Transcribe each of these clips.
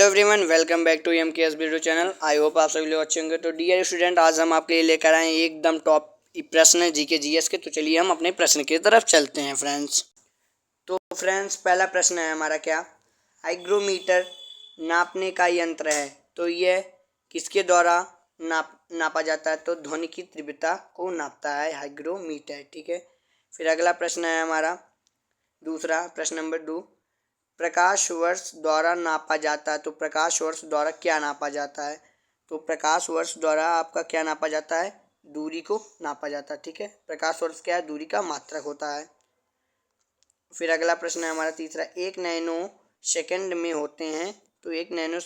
Hello everyone, welcome back to MKS video channel. I hope आप सभी लोग अच्छे होंगे। तो डियर स्टूडेंट, आज हम आपके लिए लेकर आए हैं एकदम टॉप प्रश्न जीके जीएस के। तो चलिए हम अपने प्रश्न की तरफ चलते हैं फ्रेंड्स। तो फ्रेंड्स, पहला प्रश्न है हमारा, क्या हाइग्रोमीटर नापने का यंत्र है, तो यह किसके द्वारा नापा जाता है? तो ध्वनि की तीव्रता को नापता है हाइग्रोमीटर। ठीक है। फिर अगला प्रश्न है हमारा दूसरा, प्रश्न नंबर 2, प्रकाश वर्ष द्वारा नापा जाता है। तो प्रकाश वर्ष द्वारा क्या नापा जाता है? तो प्रकाश वर्ष द्वारा आपका क्या नापा जाता है? दूरी को नापा जाता है। ठीक है। प्रकाश वर्ष क्या है? दूरी का मात्रक होता है। फिर अगला प्रश्न है हमारा तीसरा, 1 नैनो सेकंड में होते हैं। तो 1 नैनो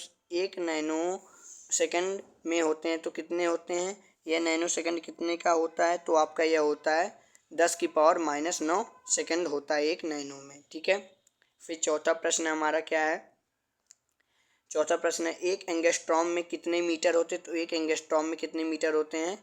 सेकंड में होते हैं तो कितने होते हैं? यह नैनो सेकंड कितने का होता है? तो आपका यह होता है 10⁻⁹ सेकंड होता है 1 नैनो में। ठीक है। फिर चौथा प्रश्न हमारा क्या है? चौथा प्रश्न है, 1 एंगस्ट्रॉम में कितने मीटर होते हैं? तो 1 एंगस्ट्रॉम में कितने मीटर होते हैं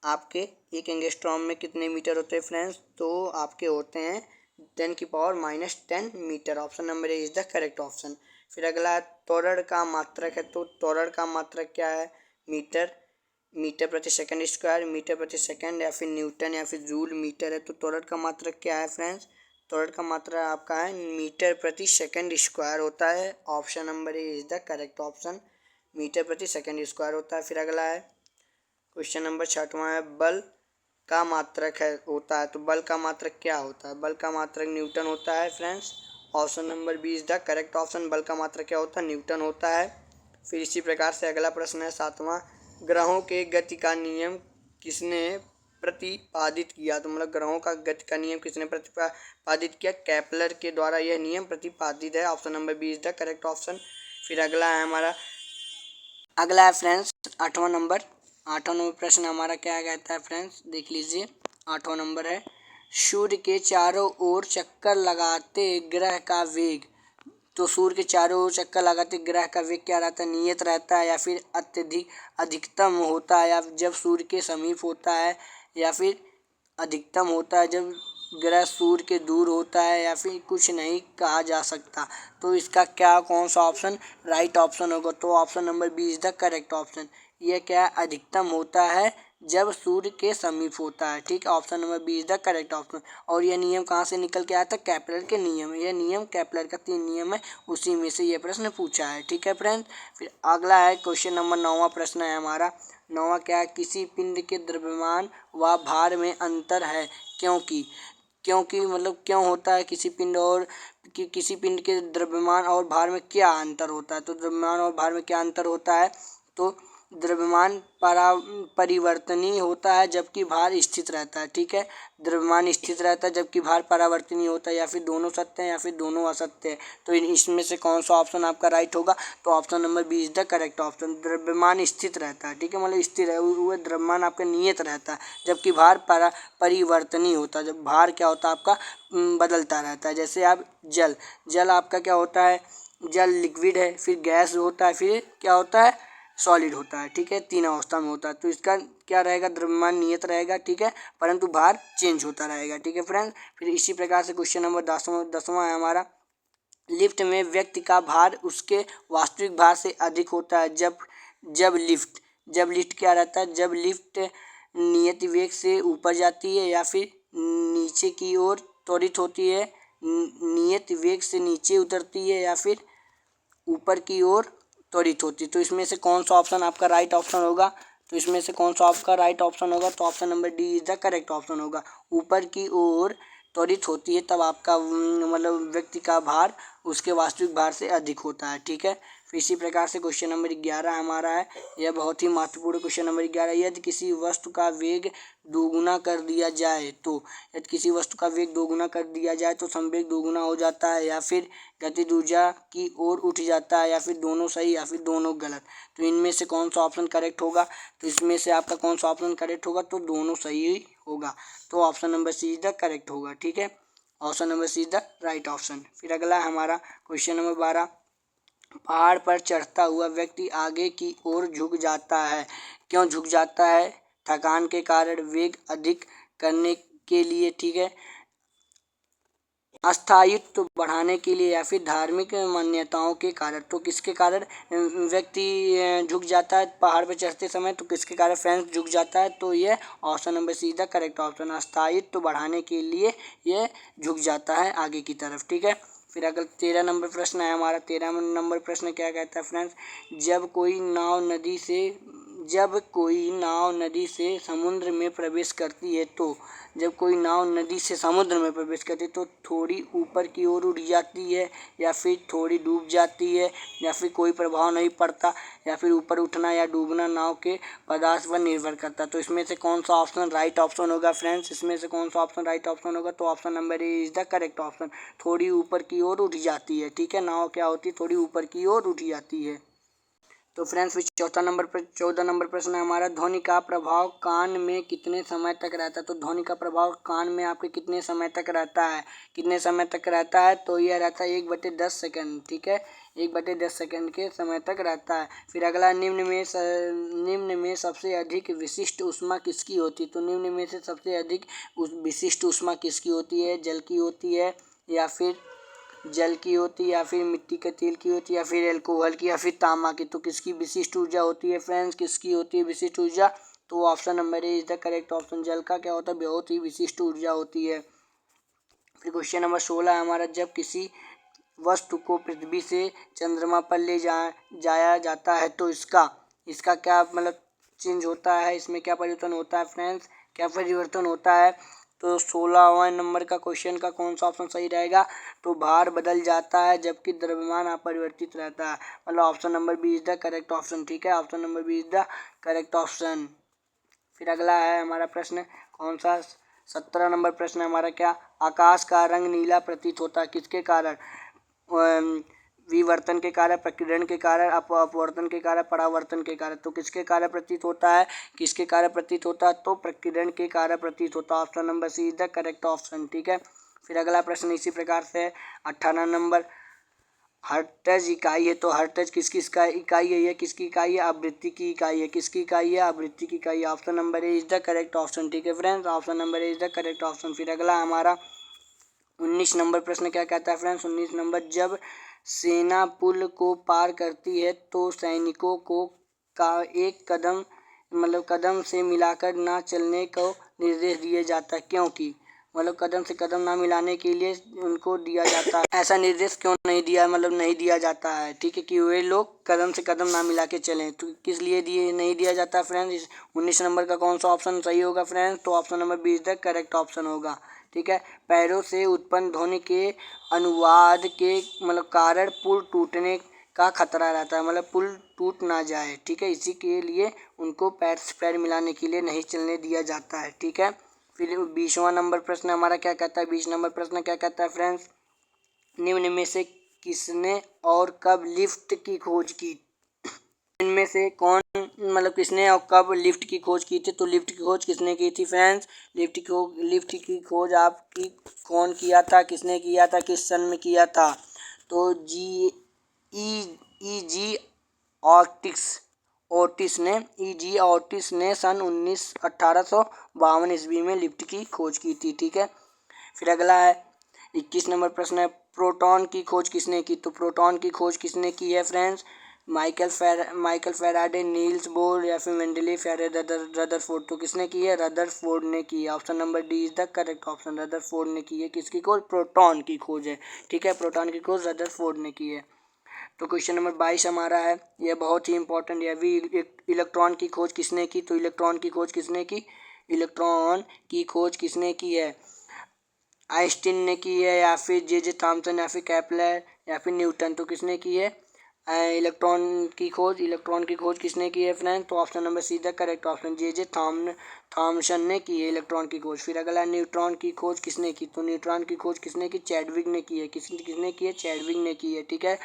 आपके? 1 एंगस्ट्रॉम में कितने मीटर होते हैं फ्रेंड्स? तो आपके होते हैं 10⁻⁻10 metre. Option number A is the correct option. फिर अगला त्वरण का मात्रक है। तो त्वरण का मात्रक क्या है? मीटर प्रति सेकंड स्क्वायर, मीटर प्रति सेकंड, या फिर न्यूटन, या फिर जूल मीटर है। तो त्वरण का मात्रक क्या है फ्रेंड्स? त्वरण का मात्रा आपका है मीटर प्रति सेकंड स्क्वायर होता है। Option number A is the correct option, metre प्रति सेकंड स्क्वायर होता है। फिर अगला है क्वेश्चन नंबर 6वां है, बल का मात्रक है होता है। तो बल का मात्रक क्या होता है? बल का मात्रक न्यूटन होता है friends. Option number B is the correct option, बल का मात्रक क्या होता है? न्यूटन होता है। फिर इसी प्रकार से अगला प्रश्न है 7वां, ग्रहों के गति का नियम किसने प्रतिपादित किया? तो मतलब ग्रहों का गति का नियम किसने प्रतिपादित किया? केपलर के द्वारा यह नियम प्रतिपादित है। Option number B is the correct option. फिर अगला है फ्रेंड्स 8वां नंबर प्रश्न हमारा क्या कहता है फ्रेंड्स, देख लीजिए। 8वां नंबर है, सूर्य के चारों ओर चक्कर लगाते ग्रह का वेग। तो सूर्य के चारों ओर चक्कर लगाते ग्रह का वेग क्या रहता है? नियत रहता है, या फिर अधिकतम होता है, या जब सूर्य के समीप होता है, या फिर अधिकतम होता है जब ग्रह सूर्य के दूर होता है, या फिर कुछ नहीं कहा जा सकता। तो इसका क्या कौन सा ऑप्शन राइट ऑप्शन होगा? तो option number B is the correct option. यह क्या अधिकतम होता है जब सूर्य के समीप होता है। ठीक है। Option number B is the correct option. और यह नियम कहाँ से निकल के आया था? केपलर के नियम। यह नियम केपलर का 3 नियम है, उसी में से यह प्रश्न पूछा है। ठीक है फ्रेंड। फिर अगला है क्वेश्चन नंबर 9वां प्रश्न है हमारा। 9वां क्या है, किसी पिंड के द्रव्यमान व भार में अंतर है क्योंकि मतलब क्यों होता है किसी पिंड के द्रव्यमान और भार में क्या अंतर होता है? तो द्रव्यमान और भार में क्या अंतर होता है? तो द्रव्यमान परिवर्तनीय होता है जबकि भार स्थिर रहता है। ठीक है। द्रव्यमान स्थिर रहता है जबकि भार परावर्तनीय होता है, या फिर दोनों सत्य है या फिर दोनों असत्य है। तो इसमें से कौन सा ऑप्शन आपका राइट होगा? तो option number B is the correct option, द्रव्यमान स्थिर रहता है। ठीक है। मतलब स्थिर है, वो द्रव्यमान आपका नियत रहता है, जबकि भार परिवर्तनीय होता है। जब भार क्या होता है आपका बदलता रहता है। जैसे आप जल आपका क्या होता है? जल लिक्विड है, फिर गैस होता है, फिर क्या होता है? सॉलिड होता है। ठीक है। 3 अवस्था में होता है। तो इसका क्या रहेगा? द्रव्यमान नियत रहेगा। ठीक है। परंतु भार चेंज होता रहेगा। ठीक है फ्रेंड। फिर इसी प्रकार से क्वेश्चन नंबर 10वां है हमारा, लिफ्ट में व्यक्ति का भार उसके वास्तविक भार से अधिक होता है जब लिफ्ट क्या रहता है? जब लिफ्ट नियत वेग से ऊपर जाती है, या फिर नीचे की ओर त्वरित होती है, नियत वेग से नीचे उतरती है, या फिर ऊपर की ओर त्वरित होती है। तो इसमें से कौन सा ऑप्शन आपका राइट ऑप्शन होगा? तो इसमें से कौन सा आपका राइट ऑप्शन होगा? तो option number D is the correct option होगा। ऊपर की ओर त्वरित होती है तब आपका मतलब व्यक्ति का भार उसके वास्तविक भार से अधिक होता है। ठीक है। फिर इसी प्रकार से क्वेश्चन नंबर 11 हमारा है। यह बहुत ही महत्वपूर्ण क्वेश्चन नंबर 11, यदि किसी वस्तु का वेग दोगुना कर दिया जाए तो संवेग दोगुना हो जाता है, या फिर गतिज ऊर्जा की ओर उठ जाता है, या फिर दोनों सही या फिर दोनों गलत। तो इनमें से कौन सा ऑप्शन करेक्ट होगा? तो इसमें से आपका कौन सा ऑप्शन करेक्ट होगा? तो दोनों सही ही होगा। तो option number C is the correct होगा। ठीक है। Option number C is the right option. फिर अगला है हमारा क्वेश्चन नंबर 12, पहाड़ पर चढ़ता हुआ व्यक्ति आगे की ओर झुक जाता है, क्यों झुक जाता है? थकान के कारण, वेग अधिक करने के लिए। ठीक है। अस्थायित्व बढ़ाने के लिए या फिर धार्मिक मान्यताओं के कारण। तो किसके कारण व्यक्ति झुक जाता है पहाड़ पर चढ़ते समय, तो किसके कारण फ्रेंड्स झुक जाता है? तो ये option number C the correct option. अस्थायित्व बढ़ाने के लिए ये झुक जाता है आगे की तरफ, ठीक है। फिर अगर 13 नंबर प्रश्न है हमारा। 13 नंबर प्रश्न क्या कहता है फ्रेंड्स? जब कोई नाव नदी से समुद्र में प्रवेश करती है तो जब कोई नाव नदी से समुद्र में प्रवेश करती है तो थोड़ी ऊपर की ओर उठ जाती है या फिर थोड़ी डूब जाती है या फिर कोई प्रभाव नहीं पड़ता या फिर ऊपर उठना या डूबना नाव के पदार्थ पर निर्भर करता है। तो इसमें से कौन सा ऑप्शन राइट ऑप्शन होगा फ्रेंड्स? इसमें से कौन सा ऑप्शन राइट ऑप्शन होगा? तो option number A is the correct option. थोड़ी ऊपर की ओर उठ जाती है, ठीक है। नाव क्या होती है? थोड़ी ऊपर की ओर उठ जाती है। तो फ्रेंड्स फिर 14 नंबर प्रश्न है हमारा। ध्वनि का प्रभाव कान में कितने समय तक रहता है? तो ध्वनि का प्रभाव कान में आपके कितने समय तक रहता है? कितने समय तक रहता है? तो यह रहता है 1/10 सेकंड, ठीक है। 1/10 सेकंड के समय तक रहता है। फिर अगला, निम्न में सबसे अधिक विशिष्ट ऊष्मा किसकी होती है? तो निम्न में से सबसे अधिक विशिष्ट ऊष्मा किसकी होती है? जल की होती है या फिर या फिर मिट्टी के तेल की होती है या फिर अल्कोहल की या फिर तांबा की? तो किसकी विशिष्ट ऊर्जा होती है फ्रेंड्स? किसकी होती है विशिष्ट ऊर्जा? तो option number A is the correct option. जल का क्या होता है? बहुत ही विशिष्ट ऊर्जा होती है। फिर क्वेश्चन नंबर 16 है हमारा। जब किसी वस्तु को पृथ्वी से चंद्रमा पर ले जाया जाता है तो इसका क्या मतलब चेंज होता है? इसमें क्या परिवर्तन होता है फ्रेंड्स? क्या परिवर्तन होता है? तो 16वां नंबर का क्वेश्चन का कौन सा ऑप्शन सही रहेगा? तो भार बदल जाता है जबकि द्रव्यमान अपरिवर्तित रहता है। मतलब option number B is the correct option, ठीक है। Option number B is the correct option. फिर अगला है हमारा प्रश्न कौन सा? 17 नंबर प्रश्न है हमारा। क्या आकाश का रंग नीला प्रतीत होता है? किसके कारण? विवर्तन के कारण, प्रकीर्णन के कारण, अपवर्तन के कारण, परावर्तन के कारण। तो किसके कारण प्रतीत होता है? किसके कारण प्रतीत होता है? तो प्रकीर्णन के कारण प्रतीत होता है। Option number C is the correct option, ठीक है। फिर अगला प्रश्न इसी प्रकार से 18 नंबर। हर्ट्ज इकाई है तो हर्ट्ज किसकी इकाई है? यह किसकी इकाई है? आवृत्ति की इकाई है। किसकी इकाई है? आवृत्ति की इकाई है। Option number A is the correct option, ठीक है friends. Option number A is the correct option. फिर अगला हमारा 19 नंबर प्रश्न क्या कहता है फ्रेंड्स? 19 नंबर। जब सेना पुल को पार करती है तो सैनिकों को एक कदम से मिलाकर ना चलने को निर्देश दिया जाता है, क्योंकि कदम से कदम ना मिलाने के लिए उनको दिया जाता है। ऐसा निर्देश क्यों नहीं दिया जाता है, ठीक है, कि वे लोग कदम से कदम ना मिला के चलें। तो किस लिए नहीं दिया जाता फ्रेंड्स? 19 नंबर का कौन सा ऑप्शन सही होगा फ्रेंड्स? तो option number B is the correct option होगा, ठीक है। पैरों से उत्पन्न ध्वनि के अनुवाद के कारण पुल टूटने का खतरा रहता है, पुल टूट ना जाए, ठीक है। इसी के लिए उनको पैर से पैर मिलाने के लिए नहीं चलने दिया जाता है, ठीक है। फिर 20वां नंबर प्रश्न हमारा क्या कहता है? 20 नंबर प्रश्न क्या कहता है फ्रेंड्स? निम्न में से किसने और कब लिफ्ट की खोज की? इनमें से कौन किसने और कब लिफ्ट की खोज की थी? तो लिफ्ट की खोज किसने की थी फ्रेंड्स? लिफ्ट की खोज आपकी कौन किया था? किसने किया था? किस सन में किया था? तो जी ऑटिस ने सन 1852 ईस्वी में लिफ्ट की खोज की थी, ठीक है। फिर अगला है 21 नंबर प्रश्न है। प्रोटॉन की खोज किसने की? तो प्रोटॉन की खोज किसने की है friends? Michael Faraday, Niels Bohr या फिर मेंडली रदरफोर्ड। तो किसने की है? रदरफोर्ड ने की है। Option number D is the correct option. Rutherford ने की है। किसकी खोज? प्रोटॉन की खोज है, ठीक है। प्रोटॉन की खोज रदरफोर्ड ने की है। तो क्वेश्चन नंबर 22 हमारा है, यह बहुत ही इंपॉर्टेंट है भी। इलेक्ट्रॉन की खोज किसने की? तो इलेक्ट्रॉन की खोज किसने की? इलेक्ट्रॉन की खोज किसने की है? आइंस्टीन ने की है या फिर जे थॉमसन या फिर केपलर या फिर न्यूटन। तो किसने की है इलेक्ट्रॉन की खोज किसने की है फ्रेंड्स? तो option number C the correct option. J Thomson ने की है इलेक्ट्रॉन की खोज। फिर अगला, न्यूट्रॉन की खोज किसने की? तो न्यूट्रॉन की खोज किसने की? चैडविक ने की है। किसने की है? चैडविक ने की है, ठीक है।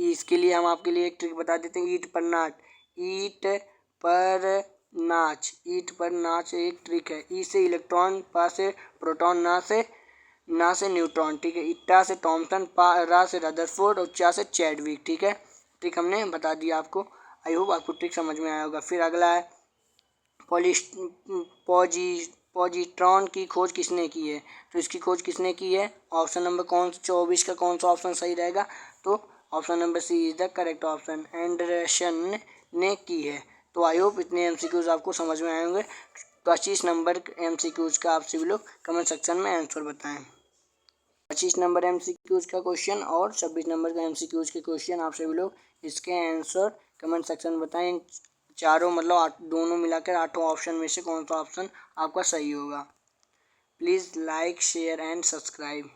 इसके लिए हम आपके लिए एक ट्रिक बता देते हैं। ईट पर नाच एक ट्रिक है। ई से इलेक्ट्रॉन, पा से प्रोटॉन, ना से न्यूट्रॉन, ठीक है। इट्टा से थॉमसन, रा से रदरफोर्ड और चा से चैडविक, ठीक है। ट्रिक हमने बता दिया आपको। आई होप आपको ट्रिक समझ में आया होगा। फिर अगला है पॉजिट्रॉन की खोज किसने की है? तो इसकी खोज किसने की है? ऑप्शन नंबर 24 का कौन सा ऑप्शन सही रहेगा? तो option number C is the correct option, Anderson ने की है। तो आई होप इतने एमसीक्यूज आपको समझ में आए होंगे। 25 नंबर एमसीक्यूज का आप सभी लोग कमेंट सेक्शन में आंसर बताएं। 25 नंबर एमसीक्यूज का क्वेश्चन और 26 नंबर का एमसीक्यूज के क्वेश्चन आप सभी लोग इसके आंसर कमेंट सेक्शन में बताएं। चारों मतलब दोनों मिलाकर 8 ऑप्शन में से कौन सा ऑप्शन आपका सही होगा। Please like share and subscribe.